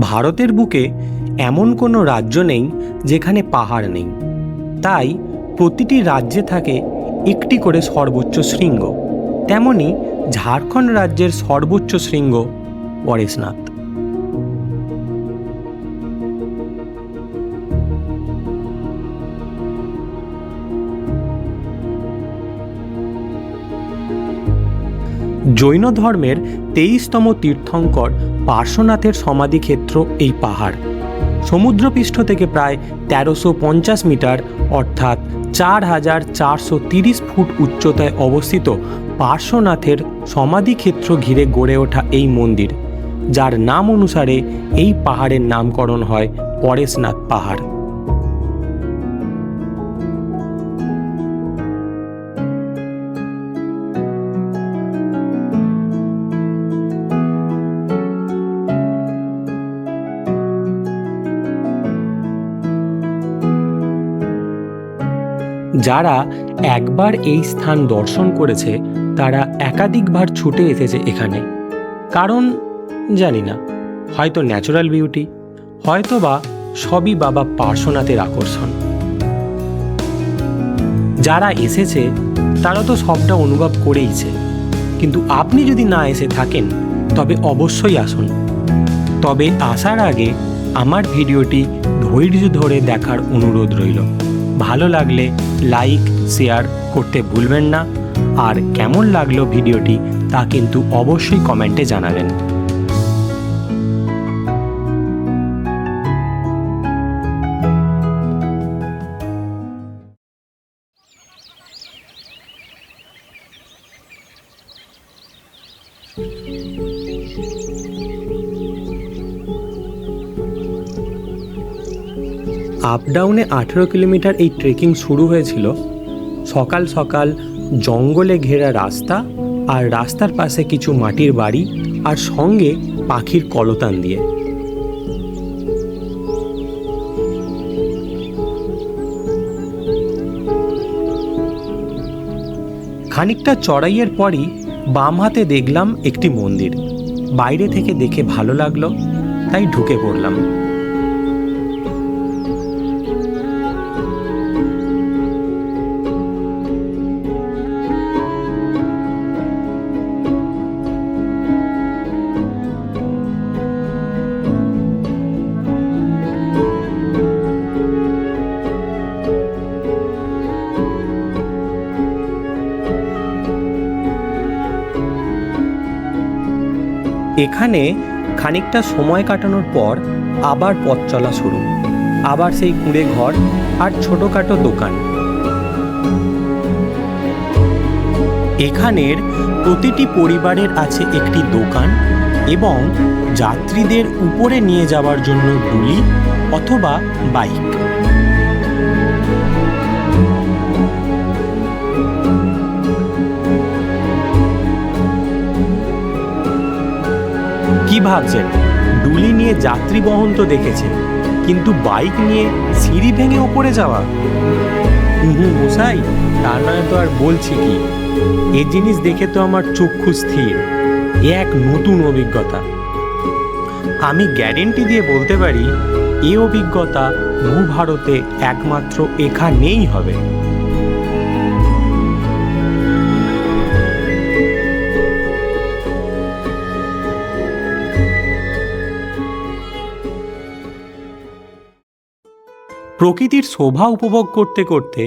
ভারতের বুকে এমন কোনো রাজ্য নেই যেখানে পাহাড় নেই। তাই প্রতিটি রাজ্যে থাকে একটি করে সর্বোচ্চ শৃঙ্গ। তেমনি ঝাড়খণ্ড রাজ্যের সর্বোচ্চ শৃঙ্গ পরেশনাথ। জৈন ধর্মের 23তম তীর্থঙ্কর পার্শ্বনাথের সমাধিক্ষেত্র এই পাহাড়। সমুদ্রপৃষ্ঠ থেকে প্রায় 1350 মিটার অর্থাৎ 4430 ফুট উচ্চতায় অবস্থিত পার্শ্বনাথের সমাধিক্ষেত্র ঘিরে গড়ে ওঠা এই মন্দির, যার নাম অনুসারে এই পাহাড়ের নামকরণ হয় পরেশনাথ পাহাড়। যারা একবার এই স্থান দর্শন করেছে তারা একাধিকবার ছুটে এসেছে এখানে। কারণ জানি না, হয়তো ন্যাচারাল বিউটি, হয়তো বা সবই বাবা পার্শ্বনাথের আকর্ষণ। যারা এসেছে তারা তো সবটা অনুভব করেইছে, কিন্তু আপনি যদি না এসে থাকেন তবে অবশ্যই আসুন। তবে আসার আগে আমার ভিডিওটি ধৈর্য ধরে দেখার অনুরোধ রইল। ভালো লাগলে লাইক শেয়ার করতে ভুলবেন না, আর কেমন লাগলো ভিডিওটি তা কিন্তু অবশ্যই কমেন্টে জানাবেন। আপ ডাউনে 18 কিলোমিটার এই ট্রেকিং শুরু হয়েছিল সকাল সকাল জঙ্গলে ঘেরা রাস্তা, আর রাস্তার পাশে কিছু মাটির বাড়ি, আর সঙ্গে পাখির কলতান দিয়ে। খানিকটা চড়াইয়ের পরই বাম হাতে দেখলাম একটি মন্দির। বাইরে থেকে দেখে ভালো লাগলো, তাই ঢুকে পড়লাম। এখানে খানিকটা সময় কাটানোর পর আবার পথ চলা শুরু। আবার সেই কুঁড়ে ঘর আর ছোটোখাটো দোকান। এখানের প্রতিটি পরিবারের আছে একটি দোকান এবং যাত্রীদের উপরে নিয়ে যাওয়ার জন্য ডুলি অথবা বাইক। কি ভাবছেন, ডুলি নিয়ে যাত্রী বহন তো দেখেছেন, কিন্তু বাইক নিয়ে সিঁড়ি ভেঙে ওপরে যাওয়া? মশাই, তা নয় তো আর বলছি কি, এই জিনিস দেখে তো আমার চক্ষু স্থির। এক নতুন অভিজ্ঞতা। আমি গ্যারেন্টি দিয়ে বলতে পারি এই অভিজ্ঞতা ভারতে একমাত্র এখানেই হবে। প্রকৃতির শোভা উপভোগ করতে করতে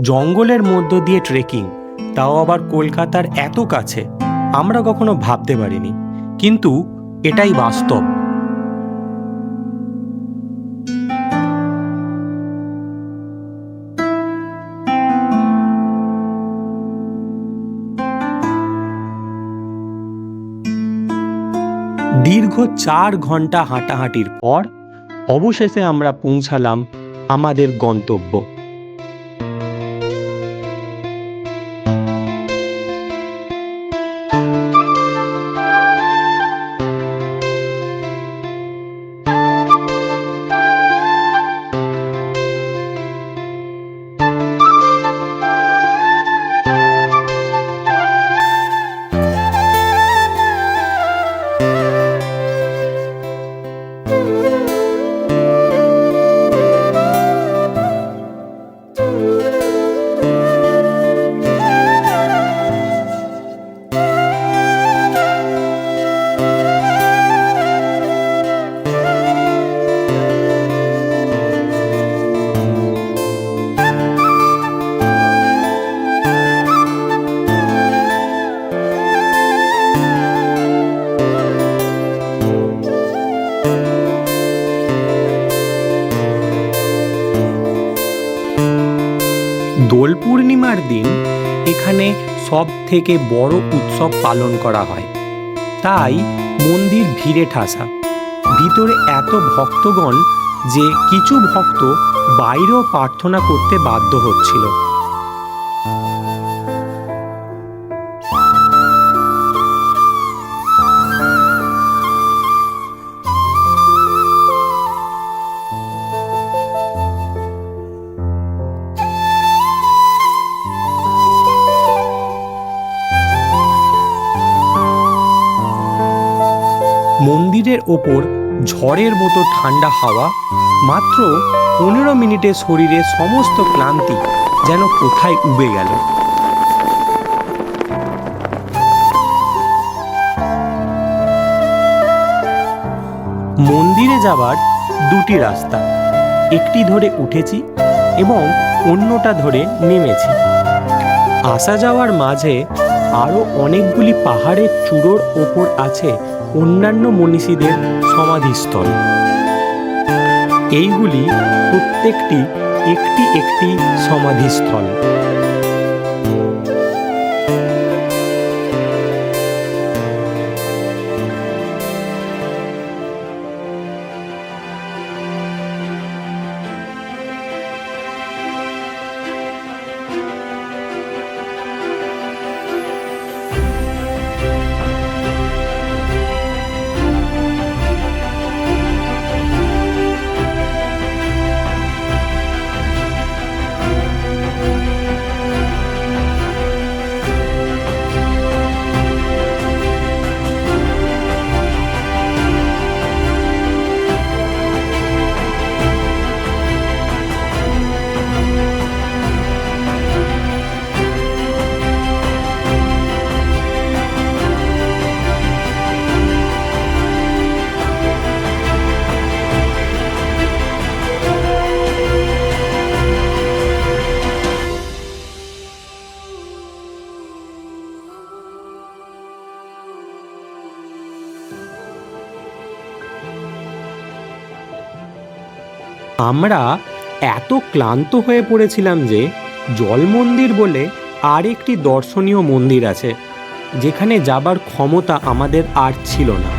জঙ্গলের মধ্য দিয়ে ট্রেকিং, তাও আবার কলকাতার এত কাছে, আমরা কখনো ভাবতে পারিনি, কিন্তু এটাই বাস্তব। দীর্ঘ 4 ঘন্টা হাঁটাহাঁটির পর অবশেষে আমরা পৌঁছালাম আমাদের গন্তব্য। দোল পূর্ণিমার দিন এখানে সব থেকে বড় উৎসব পালন করা হয়, তাই মন্দির ভিড়ে ঠাসা। ভিতরে এত ভক্তগণ যে কিছু ভক্ত বাইরেও প্রার্থনা করতে বাধ্য হচ্ছিল। মন্দিরের ওপর ঝড়ের মতো ঠান্ডা হাওয়া, মাত্র 15 মিনিটে শরীরে সমস্ত ক্লান্তি যেন কোথায় উবে গেল। মন্দিরে যাবার দুটি রাস্তা, একটি ধরে উঠেছি এবং অন্যটা ধরে নেমেছি। আসা যাওয়ার মাঝে আরও অনেকগুলি পাহাড়ের চূড়োর ওপর আছে অন্যান্য মনীষীদের সমাধিস্থল। এইগুলি প্রত্যেকটি একটি একটি সমাধিস্থল। আমরা এত ক্লান্ত হয়ে পড়েছিলাম যে জল মন্দির বলে আর একটি দর্শনীয় মন্দির আছে, যেখানে যাবার ক্ষমতা আমাদের আর ছিল না।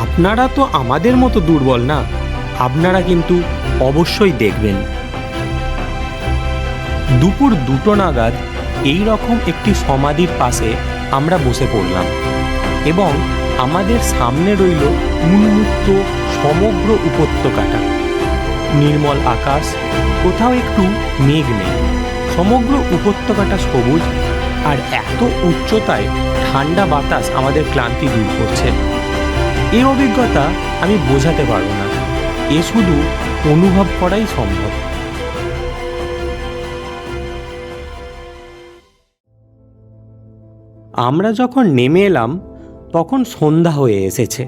আপনারা তো আমাদের মতো দুর্বল না, আপনারা কিন্তু অবশ্যই দেখবেন। দুপুর 2টো নাগাদ এই রকম একটি সমাধির পাশে আমরা বসে পড়লাম এবং আমাদের সামনে রইল উন্মুক্ত সমগ্র উপত্যকাটা। নির্মল আকাশ, কোথাও একটু মেঘ নেই, সমগ্র উপত্যকাটা সবুজ, আর এত উচ্চতায় ঠান্ডা বাতাস আমাদের ক্লান্তি দূর করছে। এই অভিজ্ঞতা আমি বোঝাতে পারবো না, এ শুধু অনুভব করাই সম্ভব। আমরা যখন নেমে এলাম তখন সন্ধ্যা হয়ে এসেছে।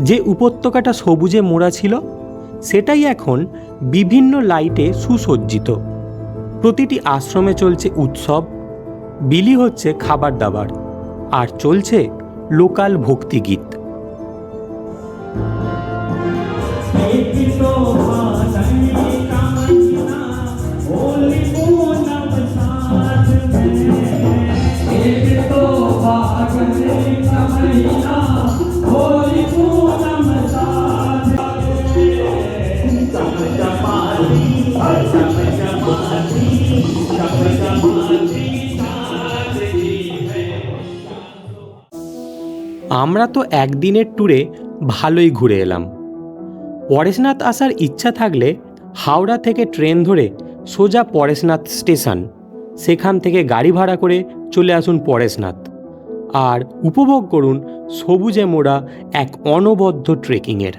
যে উপত্যকাটা সবুজে মোড়া ছিল সেটাই এখন বিভিন্ন লাইটে সুসজ্জিত। প্রতিটি আশ্রমে চলছে উৎসব, বিলি হচ্ছে খাবার দাবার, আর চলছে লোকাল ভক্তিগীত। আমরা তো একদিনের ট্যুরে ভালোই ঘুরে এলাম। পরেশনাথ আসার ইচ্ছা থাকলে হাওড়া থেকে ট্রেন ধরে সোজা পরেশনাথ স্টেশন, সেখান থেকে গাড়ি ভাড়া করে চলে আসুন পরেশনাথ, আর উপভোগ করুন সবুজে মোড়া এক অনবদ্য ট্রেকিংয়ের।